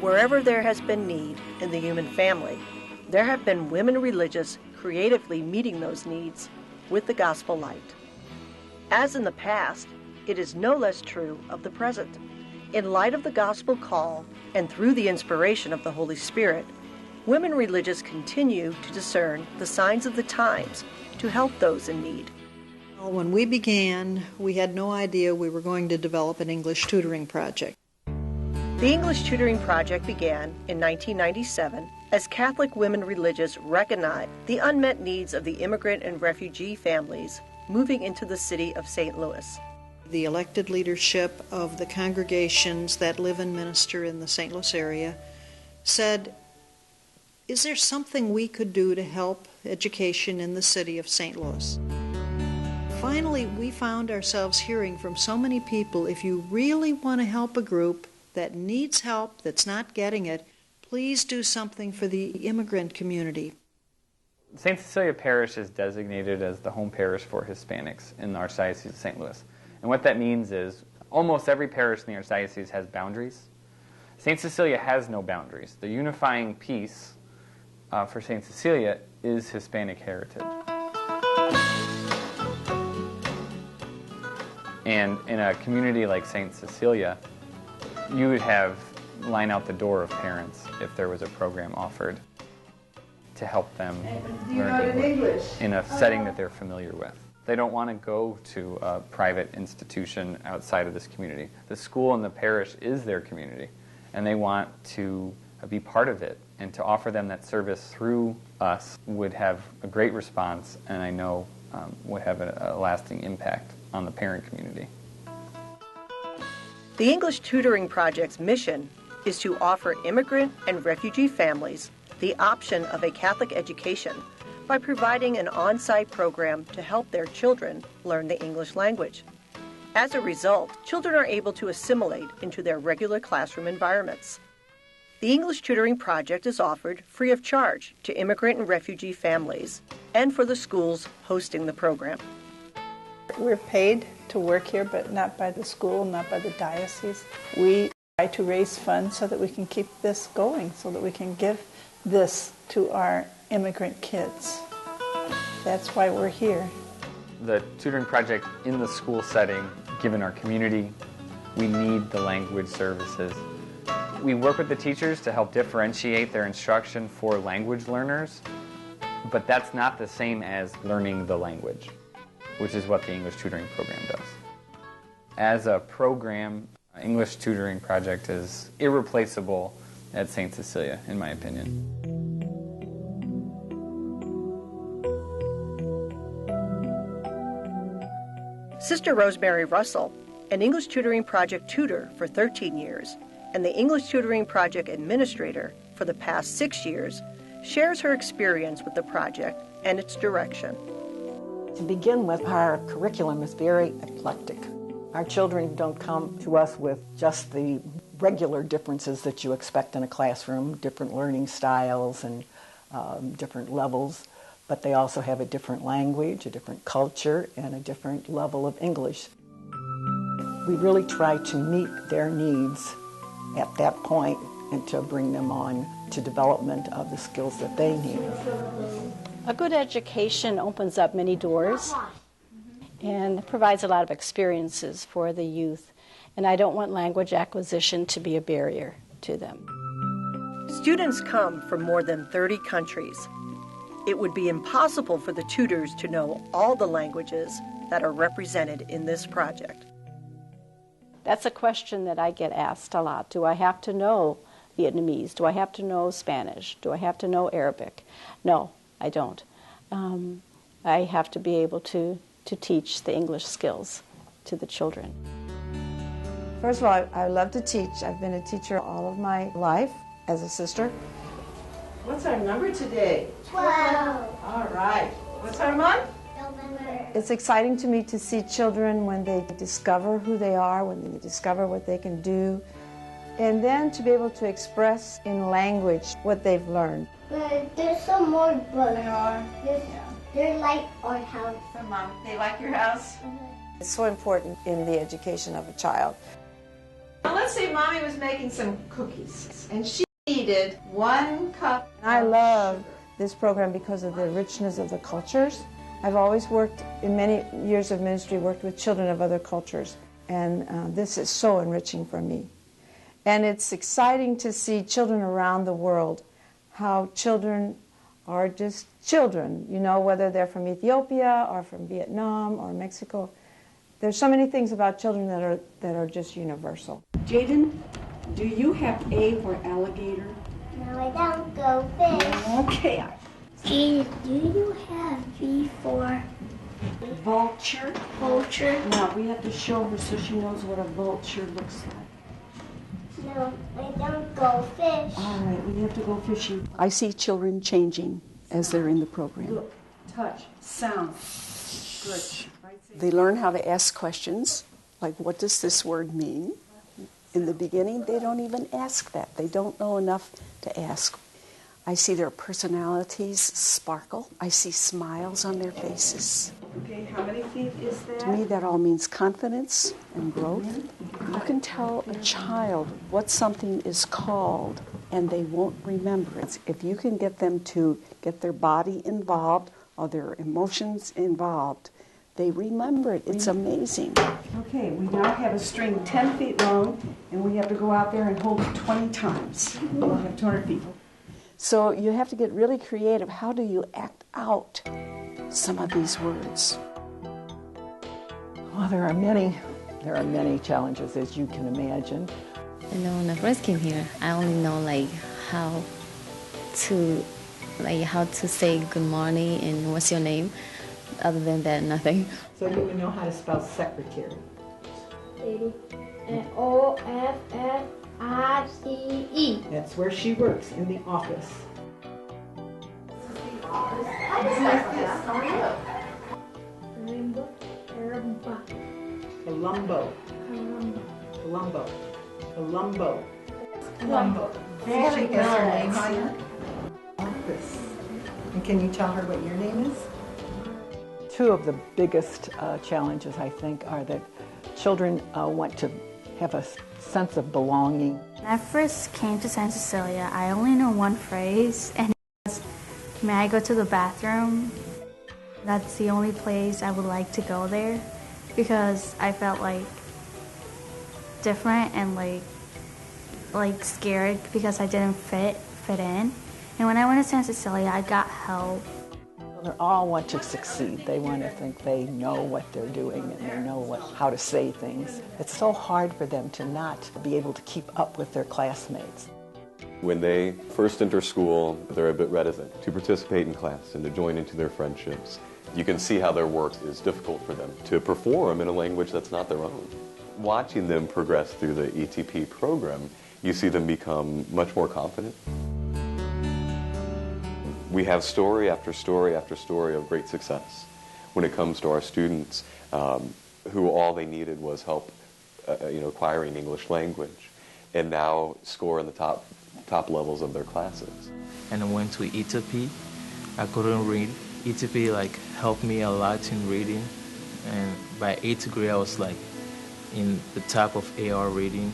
Wherever there has been need in the human family, there have been women religious creatively meeting those needs with the gospel light. As in the past, it is no less true of the present. In light of the gospel call and through the inspiration of the Holy Spirit, women religious continue to discern the signs of the times to help those in need. Well, when we began, we had no idea we were going to develop an English tutoring project. The English Tutoring Project began in 1997 as Catholic women religious recognized the unmet needs of the immigrant and refugee families moving into the city of St. Louis. The elected leadership of the congregations that live and minister in the St. Louis area said, is there something we could do to help education in the city of St. Louis? Finally, we found ourselves hearing from so many people, if you really want to help a group that needs help, that's not getting it, please do something for the immigrant community. St. Cecilia Parish is designated as the home parish for Hispanics in the Archdiocese of St. Louis. And what that means is almost every parish in the Archdiocese has boundaries. St. Cecilia has no boundaries. The unifying piece for St. Cecilia is Hispanic heritage. And in a community like St. Cecilia, you would have line out the door of parents if there was a program offered to help them learn English in a setting that they're familiar with. They don't want to go to a private institution outside of this community. The school and the parish is their community, and they want to be part of it. And to offer them that service through us would have a great response, and I know would have a lasting impact on the parent community. The English Tutoring Project's mission is to offer immigrant and refugee families the option of a Catholic education by providing an on-site program to help their children learn the English language. As a result, children are able to assimilate into their regular classroom environments. The English Tutoring Project is offered free of charge to immigrant and refugee families and for the schools hosting the program. We're paid to work here, but not by the school, not by the diocese. We try to raise funds so that we can keep this going, so that we can give this to our immigrant kids. That's why we're here. The tutoring project in the school setting, given our community, we need the language services. We work with the teachers to help differentiate their instruction for language learners, but that's not the same as learning the language, which is what the English Tutoring Program does. As a program, English Tutoring Project is irreplaceable at St. Cecilia, in my opinion. Sister Rosemary Russell, an English Tutoring Project tutor for 13 years, and the English Tutoring Project administrator for the past 6 years, shares her experience with the project and its direction. To begin with, our curriculum is very eclectic. Our children don't come to us with just the regular differences that you expect in a classroom, different learning styles and different levels, but they also have a different language, a different culture, and a different level of English. We really try to meet their needs at that point and to bring them on to development of the skills that they need. A good education opens up many doors and provides a lot of experiences for the youth. And I don't want language acquisition to be a barrier to them. Students come from more than 30 countries. It would be impossible for the tutors to know all the languages that are represented in this project. That's a question that I get asked a lot. Do I have to know Vietnamese? Do I have to know Spanish? Do I have to know Arabic? No, I don't. I have to be able to teach the English skills to the children. First of all, I love to teach. I've been a teacher all of my life as a sister. What's our number today? 12. All right. What's our month? November. It's exciting to me to see children when they discover who they are, when they discover what they can do, and then to be able to express in language what they've learned. But there's some more books. They're like our house. So, Mom, they like your house? It's so important in the education of a child. Now let's say Mommy was making some cookies, and she needed 1 cup. I love this program because of the richness of the cultures. I've always worked, in many years of ministry, worked with children of other cultures, and this is so enriching for me. And it's exciting to see children around the world, how children are just children, you know, whether they're from Ethiopia or from Vietnam or Mexico. There's so many things about children that are just universal. Jaden, do you have A for alligator? No, I don't go fish. Okay. Jaden, do you have V for Vulture. vulture? Now we have to show her so she knows what a vulture looks like. No, I don't go fish. All right, we have to go fishing. I see children changing as they're in the program. Look, touch, sound. Good. They learn how to ask questions, like what does this word mean? In the beginning, they don't even ask that. They don't know enough to ask. I see their personalities sparkle. I see smiles on their faces. Okay, how many feet is that? To me, that all means confidence and growth. You can tell a child what something is called, and they won't remember it. If you can get them to get their body involved or their emotions involved, they remember it. It's amazing. Okay, we now have a string 10 feet long, and we have to go out there and hold it 20 times. We'll have 200 people. So you have to get really creative. How do you act out some of these words? Well, there are many challenges, as you can imagine. You know, when I first came here, I only know how to say good morning and what's your name. Other than that, nothing. So you would know how to spell secretary. O-F-F-I-C-E. That's where she works, in the office. Columbo. Columbo. Columbo. Columbo. Very nice. Office. And can you tell her what your name is? Two of the biggest challenges, I think, are that children want to have a sense of belonging. When I first came to San Cecilia, I only know one phrase, and it was, may I go to the bathroom? That's the only place I would like to go there, because I felt different and scared because I didn't fit in. And when I went to San Cecilia, I got help. They all want to succeed. They want to think they know what they're doing and they know how to say things. It's so hard for them to not be able to keep up with their classmates. When they first enter school, they're a bit reticent to participate in class and to join into their friendships. You can see how their work is difficult for them to perform in a language that's not their own. Watching them progress through the ETP program, you see them become much more confident. We have story after story after story of great success when it comes to our students who all they needed was help acquiring English language and now score in the top levels of their classes. And I went to ETP. I couldn't read. ETP helped me a lot in reading, and by 8th grade I was in the top of AR reading.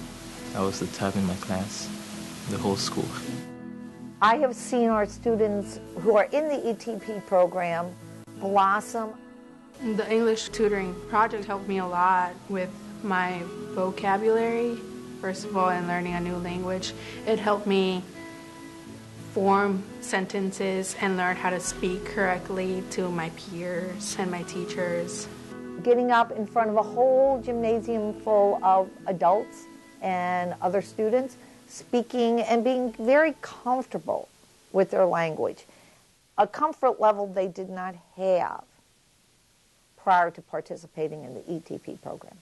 I was the top in my class, the whole school. I have seen our students who are in the ETP program blossom. The English Tutoring Project helped me a lot with my vocabulary, first of all, and learning a new language. It helped me form sentences and learn how to speak correctly to my peers and my teachers. Getting up in front of a whole gymnasium full of adults and other students, speaking and being very comfortable with their language, a comfort level they did not have prior to participating in the ETP program.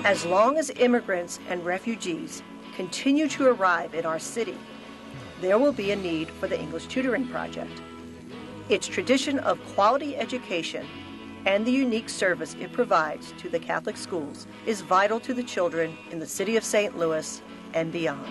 As long as immigrants and refugees continue to arrive in our city, there will be a need for the English Tutoring Project. Its tradition of quality education and the unique service it provides to the Catholic schools is vital to the children in the city of St. Louis and beyond.